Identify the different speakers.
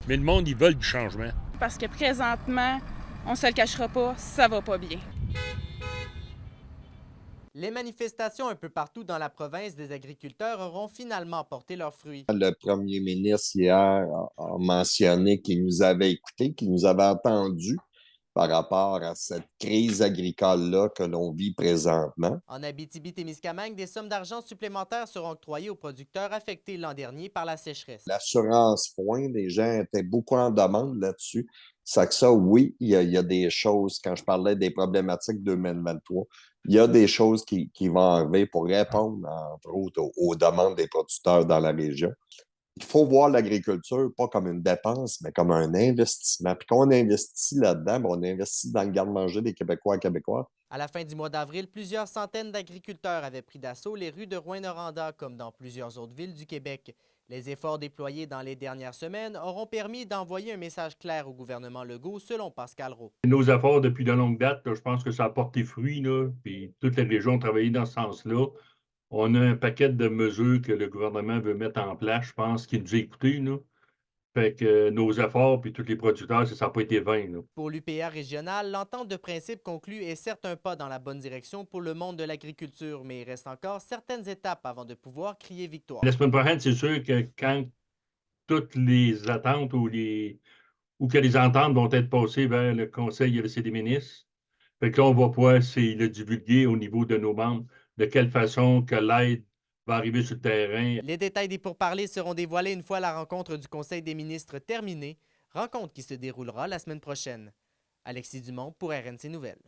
Speaker 1: Mais le monde, ils veulent du changement.
Speaker 2: Parce que présentement, on ne se le cachera pas, ça va pas bien.
Speaker 3: Les manifestations un peu partout dans la province des agriculteurs auront finalement porté leurs fruits.
Speaker 4: Le premier ministre hier a mentionné qu'il nous avait écoutés, qu'il nous avait entendus par rapport à cette crise agricole-là que l'on vit présentement.
Speaker 3: En Abitibi-Témiscamingue, des sommes d'argent supplémentaires seront octroyées aux producteurs affectés l'an dernier par la sécheresse.
Speaker 4: L'assurance foin, les gens étaient beaucoup en demande là-dessus. C'est que ça, oui, il y a des choses, quand je parlais des problématiques 2023, il y a des choses qui vont arriver pour répondre, entre autres, aux demandes des producteurs dans la région. Il faut voir l'agriculture pas comme une dépense, mais comme un investissement. Puis quand on investit là-dedans, ben, on investit dans le garde-manger des Québécois et Québécois.
Speaker 3: À la fin du mois d'avril, plusieurs centaines d'agriculteurs avaient pris d'assaut les rues de Rouyn-Noranda, comme dans plusieurs autres villes du Québec. Les efforts déployés dans les dernières semaines auront permis d'envoyer un message clair au gouvernement Legault, selon Pascal Roux.
Speaker 5: Nos efforts depuis de longue date, là, je pense que ça a porté fruit, là, puis toutes les régions ont travaillé dans ce sens-là. On a un paquet de mesures que le gouvernement veut mettre en place, je pense qu'il nous a écoutés, là. Fait que nos efforts, puis tous les producteurs, ça n'a pas été vain, là.
Speaker 3: Pour l'UPA régional, l'entente de principe conclue est certes un pas dans la bonne direction pour le monde de l'agriculture, mais il reste encore certaines étapes avant de pouvoir crier victoire.
Speaker 5: La semaine prochaine, c'est sûr que quand toutes les attentes ou que les ententes vont être passées vers le Conseil des ministres, fait que là, on va pouvoir le divulguer au niveau de nos membres, de quelle façon que l'aide va arriver sur le terrain.
Speaker 3: Les détails des pourparlers seront dévoilés une fois la rencontre du Conseil des ministres terminée, rencontre qui se déroulera la semaine prochaine. Alexis Dumont pour RNC Nouvelles.